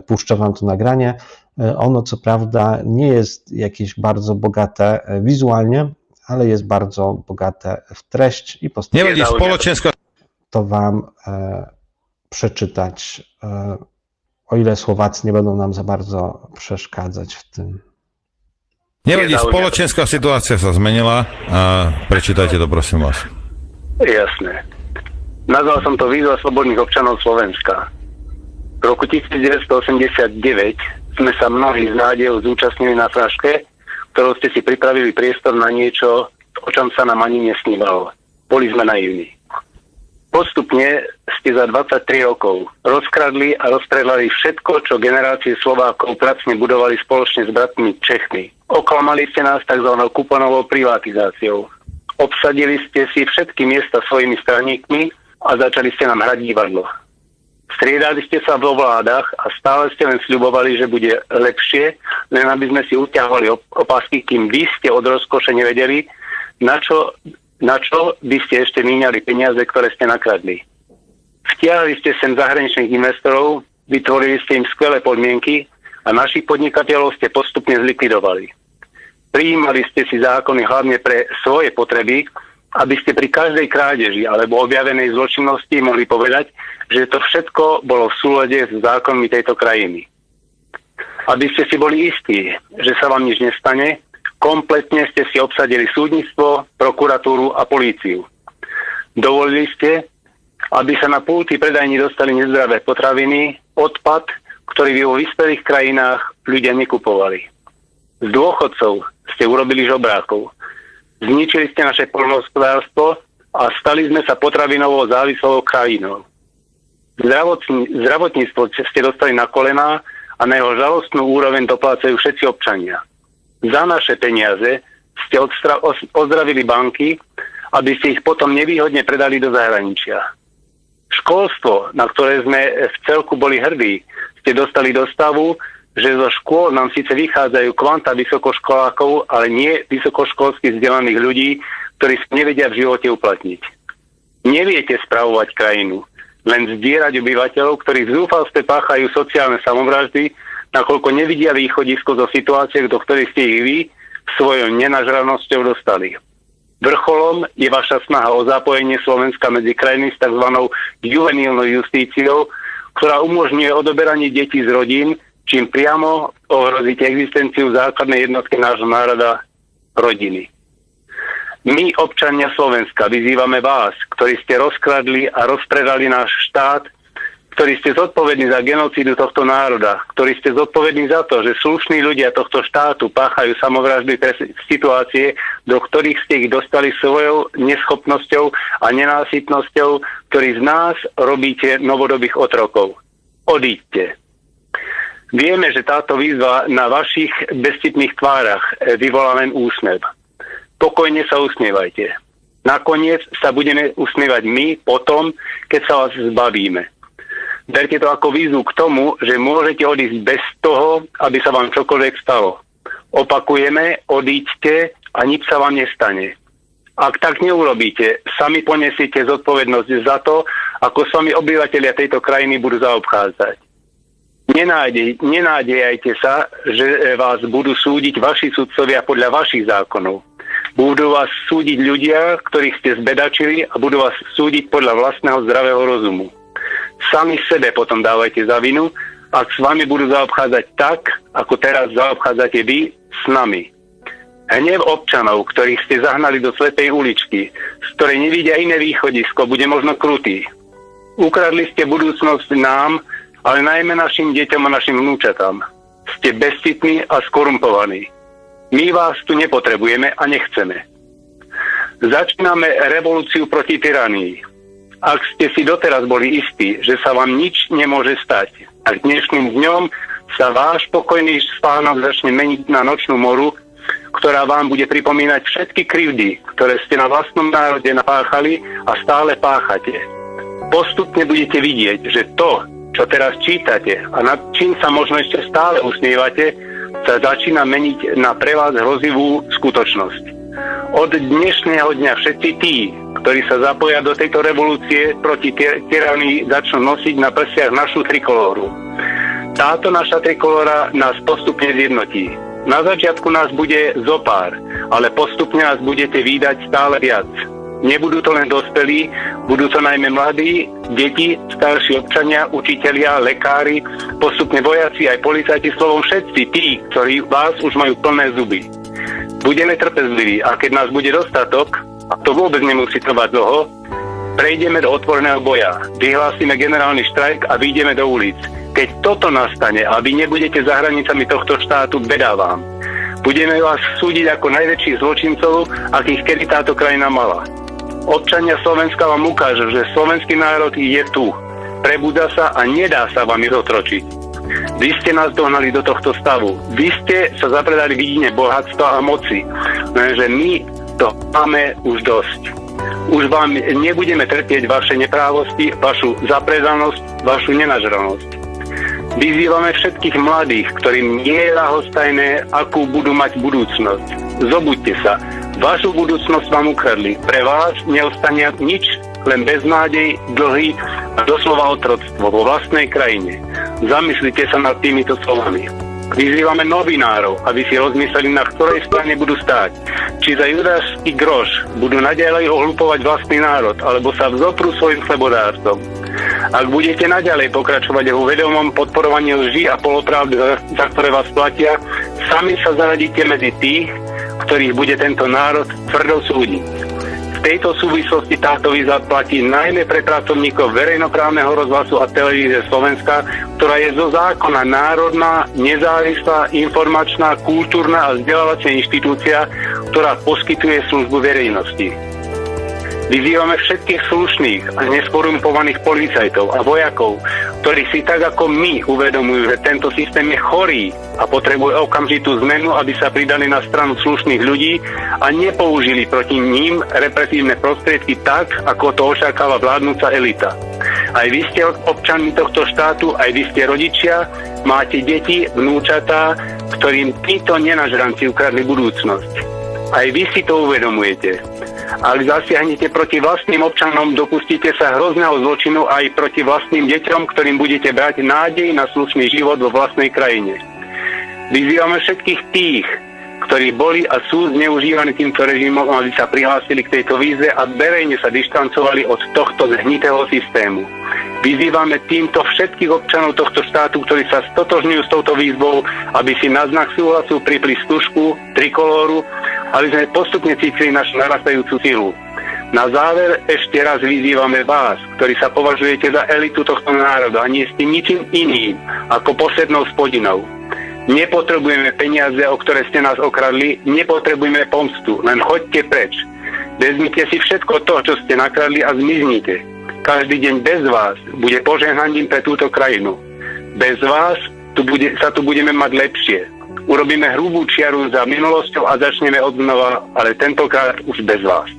puszczę wam to nagranie. Ono co prawda nie jest jakieś bardzo bogate wizualnie, ale jest bardzo bogate w treść i postanowię to wam przeczytać, o ile Słowacy nie będą nam za bardzo przeszkadzać w tym. Nevadí, spoločenská situácia sa zmenila a prečítajte to, prosím vás. Jasné. Nazval som to Výzva slobodných občanov Slovenska. V roku 1989 sme sa mnohí z nádejou zúčastnili na fraške, ktorou ste si pripravili priestor na niečo, o čom sa nám ani nesnívalo. Boli sme naivní. Postupne ste za 23 rokov rozkradli a rozstrelali všetko, čo generácie Slovákov pracne budovali spoločne s bratmi Čechmi. Oklamali ste nás tzv. Kuponovou privatizáciou. Obsadili ste si všetky miesta svojimi straníkmi a začali ste nám hrať divadlo. Striedali ste sa vo vládach a stále ste len sľubovali, že bude lepšie, len aby sme si uťahovali opasky, kým vy ste od rozkoše nevedeli, na čo by ste ešte míňali peniaze, ktoré ste nakradli. Vtiahli ste sem zahraničných investorov, vytvorili ste im skvelé podmienky a našich podnikateľov ste postupne zlikvidovali. Prijímali ste si zákony hlavne pre svoje potreby, aby ste pri každej krádeži alebo objavenej zločinnosti mohli povedať, že to všetko bolo v súlade s zákonmi tejto krajiny. Aby ste si boli istí, že sa vám nič nestane, kompletne ste si obsadili súdnictvo, prokuratúru a políciu. Dovolili ste, aby sa na pulty predajní dostali nezdravé potraviny, odpad, ktorý by vo vyspelých krajinách ľudia nekupovali. Z dôchodcov ste urobili žobrákov. Zničili ste naše poľnohospodárstvo a stali sme sa potravinovou závislou krajinou. Zdravotníctvo ste dostali na kolená a na jeho žalostnú úroveň doplácajú všetci občania. Za naše peniaze ste ozdravili banky, aby ste ich potom nevýhodne predali do zahraničia. Školstvo, na ktoré sme v celku boli hrdí, ste dostali do stavu, že zo škôl nám síce vychádzajú kvanta vysokoškolákov, ale nie vysokoškolsky vzdelaných ľudí, ktorí sa nevedia v živote uplatniť. Neviete spravovať krajinu, len zdierať obyvateľov, ktorí v zúfalstve páchajú sociálne samovraždy, nakoľko nevidia východisko zo situácie, do ktorej ste ich vy svojou nenažravnosťou dostali. Vrcholom je vaša snaha o zapojenie Slovenska medzi krajiny s tzv. Juvenílnou justíciou, ktorá umožňuje odoberanie detí z rodín, čím priamo ohrozíte existenciu základnej jednotky nášho národa, rodiny. My, občania Slovenska, vyzývame vás, ktorí ste rozkradli a rozpredali náš štát, ktorí ste zodpovední za genocídu tohto národa, ktorí ste zodpovední za to, že slušní ľudia tohto štátu páchajú samovraždy pre situácie, do ktorých ste ich dostali svojou neschopnosťou a nenásytnosťou, ktorí z nás robíte novodobých otrokov. Odíďte. Vieme, že táto výzva na vašich bezcitných tvárach vyvolá len úsmev. Pokojne sa usmievajte. Nakoniec sa budeme usmievať my potom, keď sa vás zbavíme. Berte to ako výzvu k tomu, že môžete odísť bez toho, aby sa vám čokoľvek stalo. Opakujeme, odíďte a nič sa vám nestane. Ak tak neurobíte, sami ponesiete zodpovednosť za to, ako s vami obyvatelia tejto krajiny budú zaobchádzať. Nenádejajte sa, že vás budú súdiť vaši sudcovia podľa vašich zákonov. Budú vás súdiť ľudia, ktorých ste zbedačili a budú vás súdiť podľa vlastného zdravého rozumu. Sami sebe potom dávajte za vinu, ak s vami budú zaobchádzať tak, ako teraz zaobchádzate vy s nami. Hnev občanov, ktorých ste zahnali do slepej uličky, z ktorej nevidia iné východisko, bude možno krutý. Ukradli ste budúcnosť nám, ale najmä našim deťom a našim vnúčatám. Ste bezcitní a skorumpovaní. My vás tu nepotrebujeme a nechceme. Začíname revolúciu proti tyranii. Ak ste si doteraz boli istí, že sa vám nič nemôže stať, a dnešným dňom sa váš pokojný spánok začne meniť na nočnú moru, ktorá vám bude pripomínať všetky krivdy, ktoré ste na vlastnom národe napáchali a stále páchate. Postupne budete vidieť, že to, čo teraz čítate a nad čím sa možno ešte stále usmievate, sa začína meniť na pre vás hrozivú skutočnosť. Od dnešného dňa všetci tí, ktorí sa zapoja do tejto revolúcie proti tyranii, začnú nosiť na prsiach našu trikolóru. Táto naša trikolora nás postupne zjednotí. Na začiatku nás bude zopár, ale postupne nás budete vídať stále viac. Nebudú to len dospelí, budú to najmä mladí, deti, starší občania, učitelia, lekári, postupne vojaci, aj policajti, slovom všetci tí, ktorí vás už majú plné zuby. Budeme trpezliví a keď nás bude dostatok, a to vôbec nemusí trvať dlho, prejdeme do otvoreného boja, vyhlásime generálny štrajk a vyjdeme do ulic. Keď toto nastane a vy nebudete za hranicami tohto štátu, bedá vám. Budeme vás súdiť ako najväčších zločincov, akých kedy táto krajina mala. Občania Slovenska vám ukážu, že slovenský národ je tu. Prebudza sa a nedá sa vám zotročiť. Vy ste nás dohnali do tohto stavu. Vy ste sa zapredali vidine bohatstva a moci. Lenže my to máme už dosť. Už vám nebudeme trpieť vaše neprávosti, vašu zapredanosť, vašu nenažranosť. Vyzývame všetkých mladých, ktorým nie je ľahostajné, akú budú mať budúcnosť. Zobuďte sa. Vašu budúcnosť vám ukradli. Pre vás neostane nič, len beznádej, dlhy a doslova otroctvo vo vlastnej krajine. Zamyslite sa nad týmito slovami. Vyzývame novinárov, aby si rozmysleli, na ktorej strane budú stáť. Či za judášsky groš budú naďalej ohlupovať vlastný národ, alebo sa vzoprú svojim chlebodárcom. Ak budete naďalej pokračovať vo vedomom podporovaní lží a polopravdy, za ktoré vás platia, sami sa zaradíte medzi tých, ktorých bude tento národ tvrdo súdiť. V tejto súvislosti táto výzva platí najmä pre pracovníkov verejnoprávneho rozhlasu a televízie Slovenska, ktorá je zo zákona národná, nezávislá, informačná, kultúrna a vzdelávacia inštitúcia, ktorá poskytuje službu verejnosti. Vyzývame všetkých slušných a neskorumpovaných policajtov a vojakov, ktorí si tak ako my uvedomujú, že tento systém je chorý a potrebuje okamžitú zmenu, aby sa pridali na stranu slušných ľudí a nepoužili proti ním represívne prostriedky tak, ako to očakáva vládnúca elita. Aj vy ste občanmi tohto štátu, aj vy ste rodičia, máte deti, vnúčatá, ktorým títo nenažranci ukradli budúcnosť. Aj vy si to uvedomujete. Ak zasiahnete proti vlastným občanom, dopustíte sa hrozného zločinu aj proti vlastným deťom, ktorým budete brať nádej na slušný život vo vlastnej krajine. Vyzývame všetkých tých, ktorí boli a sú zneužívaní týmto režimom, aby sa prihlásili k tejto výzve a verejne sa dištancovali od tohto zhnitého systému. Vyzývame týmto všetkých občanov tohto štátu, ktorí sa stotožňujú s touto výzvou, aby si na znak súhlasu pripli stužku, trikolóru, aby sme postupne cítili našu narastajúcu silu. Na záver ešte raz vyzývame vás, ktorí sa považujete za elitu tohto národa a nie ste ničím iným ako poslednou spodinou. Nepotrebujeme peniaze, o ktoré ste nás okradli, nepotrebujeme pomstu, len choďte preč. Vezmite si všetko to, čo ste nakradli a zmiznite. Každý deň bez vás bude požehnaním pre túto krajinu. Bez vás sa tu budeme mať lepšie. Urobíme hrubú čiaru za minulosťou a začneme od znova, ale tentokrát už bez vás.